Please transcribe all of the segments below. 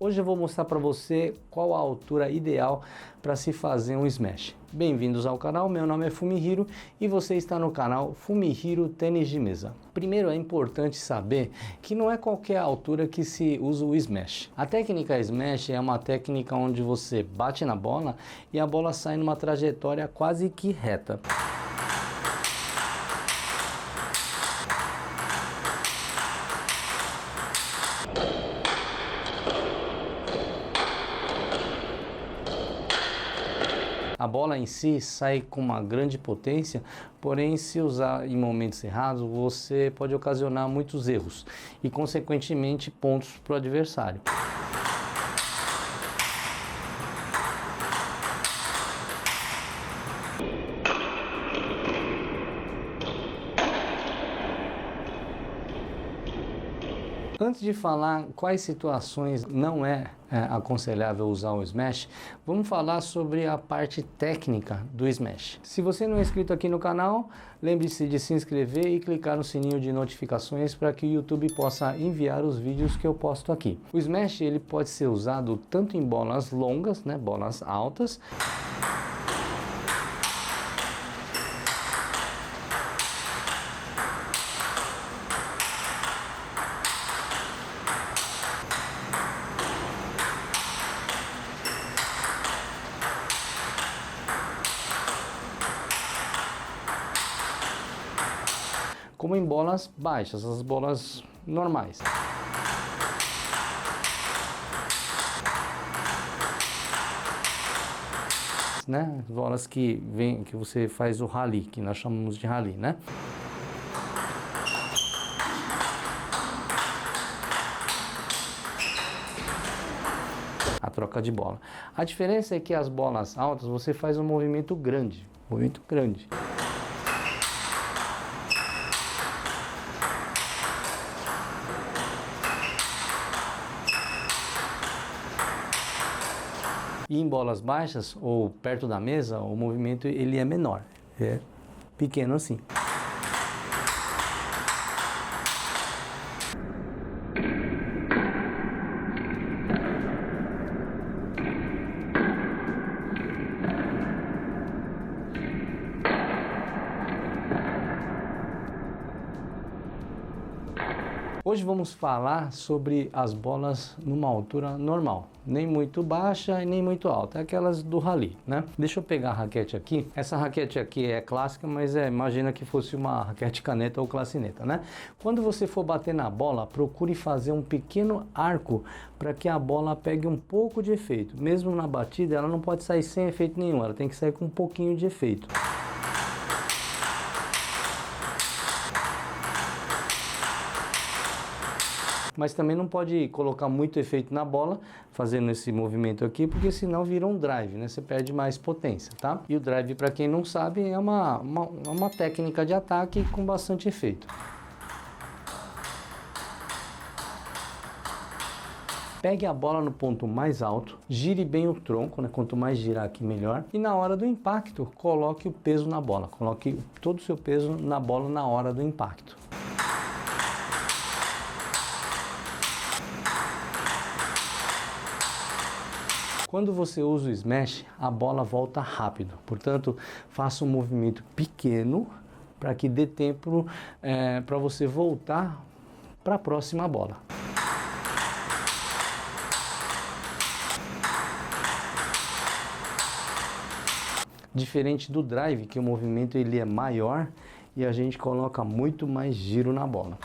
Hoje eu vou mostrar para você qual a altura ideal para se fazer um smash. Bem-vindos ao canal, meu nome é Fumihiro e você está no canal Fumihiro Tênis de Mesa. Primeiro é importante saber que não é qualquer altura que se usa o smash. A técnica smash é uma técnica onde você bate na bola e a bola sai numa trajetória quase que reta. A bola em si sai com uma grande potência, porém se usar em momentos errados, você pode ocasionar muitos erros e consequentemente pontos para o adversário. Antes de falar quais situações não é aconselhável usar o smash, vamos falar sobre a parte técnica do smash. Se você não é inscrito aqui no canal, lembre-se de se inscrever e clicar no sininho de notificações para que o YouTube possa enviar os vídeos que eu posto aqui. O smash ele pode ser usado tanto em bolas longas, né, bolas altas, como em bolas baixas, as bolas normais. Né? Bolas que você faz o rally, que nós chamamos de rally, né? A troca de bola. A diferença é que as bolas altas você faz um movimento grande, E em bolas baixas ou perto da mesa, o movimento ele é menor, é pequeno assim. Hoje vamos falar sobre as bolas numa altura normal, nem muito baixa e nem muito alta, aquelas do rally, né? Deixa eu pegar a raquete aqui. Essa raquete aqui é clássica, mas imagina que fosse uma raquete caneta ou clacineta, né? Quando você for bater na bola, procure fazer um pequeno arco para que a bola pegue um pouco de efeito. Mesmo na batida, ela não pode sair sem efeito nenhum, ela tem que sair com um pouquinho de efeito. Mas também não pode colocar muito efeito na bola fazendo esse movimento aqui, porque senão vira um drive, né? Você perde mais potência, tá? E o drive, para quem não sabe, é uma técnica de ataque com bastante efeito. Pegue a bola no ponto mais alto, gire bem o tronco, né? Quanto mais girar aqui melhor. E na hora do impacto, coloque o peso na bola. Coloque todo o seu peso na bola na hora do impacto. Quando você usa o smash, a bola volta rápido, portanto, faça um movimento pequeno para que dê tempo para você voltar para a próxima bola. Diferente do drive, que o movimento ele é maior e a gente coloca muito mais giro na bola.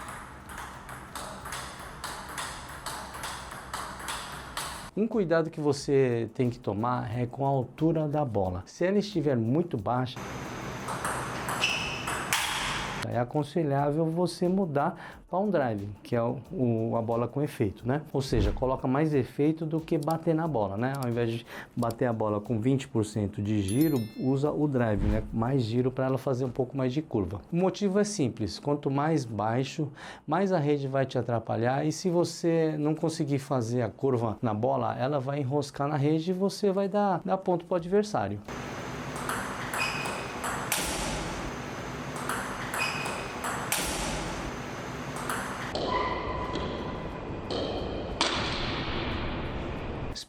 Um cuidado que você tem que tomar é com a altura da bola. Se ela estiver muito baixa, é aconselhável você mudar para um drive, que é a bola com efeito, né? Ou seja, coloca mais efeito do que bater na bola, né? Ao invés de bater a bola com 20% de giro, usa o drive, né? Mais giro para ela fazer um pouco mais de curva. O motivo é simples, quanto mais baixo, mais a rede vai te atrapalhar, e se você não conseguir fazer a curva na bola, ela vai enroscar na rede e você vai dar ponto para o adversário.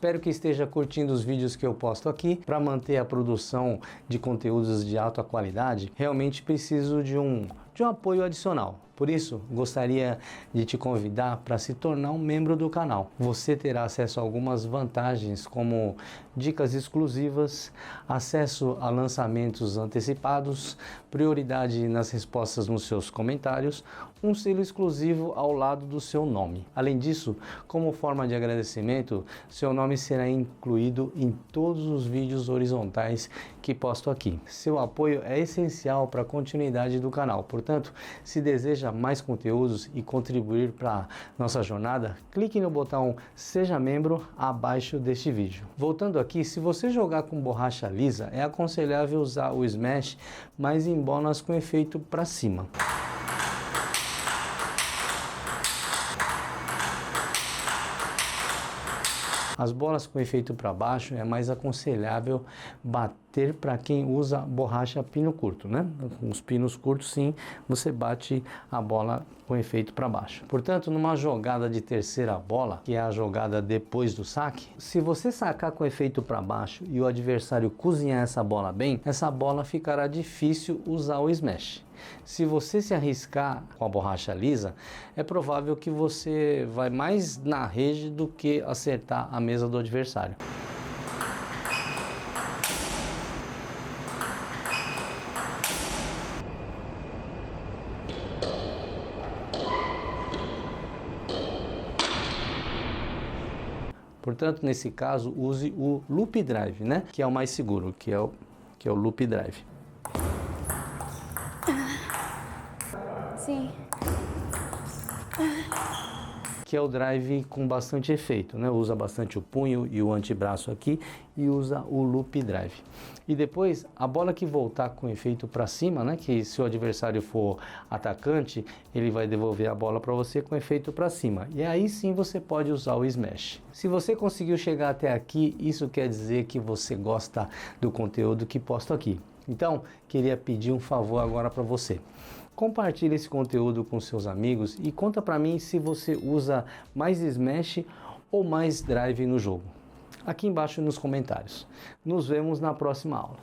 Espero que esteja curtindo os vídeos que eu posto aqui. Para manter a produção de conteúdos de alta qualidade, realmente preciso de um apoio adicional. Por isso, gostaria de te convidar para se tornar um membro do canal. Você terá acesso a algumas vantagens, como dicas exclusivas, acesso a lançamentos antecipados, prioridade nas respostas nos seus comentários, um selo exclusivo ao lado do seu nome. Além disso, como forma de agradecimento, seu nome será incluído em todos os vídeos horizontais que posto aqui. Seu apoio é essencial para a continuidade do canal. Portanto, se deseja mais conteúdos e contribuir para nossa jornada, clique no botão Seja Membro abaixo deste vídeo. Voltando aqui, se você jogar com borracha lisa, é aconselhável usar o Smash, mas em bolas com efeito para cima. As bolas com efeito para baixo é mais aconselhável bater para quem usa borracha pino curto, né? Com os pinos curtos, sim, você bate a bola com efeito para baixo. Portanto, numa jogada de terceira bola, que é a jogada depois do saque, se você sacar com efeito para baixo e o adversário cozinhar essa bola bem, essa bola ficará difícil usar o smash. Se você se arriscar com a borracha lisa, é provável que você vai mais na rede do que acertar a mesa do adversário. Portanto, nesse caso, use o loop drive, né? Que é o mais seguro, que é o loop drive. Sim. Que é o drive com bastante efeito, né? Usa bastante o punho e o antebraço aqui e usa o loop drive. E depois, a bola que voltar com efeito para cima, né? Que se o adversário for atacante, ele vai devolver a bola para você com efeito para cima. E aí sim você pode usar o smash. Se você conseguiu chegar até aqui, isso quer dizer que você gosta do conteúdo que posto aqui. Então, queria pedir um favor agora para você. Compartilhe esse conteúdo com seus amigos e conta para mim se você usa mais smash ou mais drive no jogo. Aqui embaixo nos comentários. Nos vemos na próxima aula.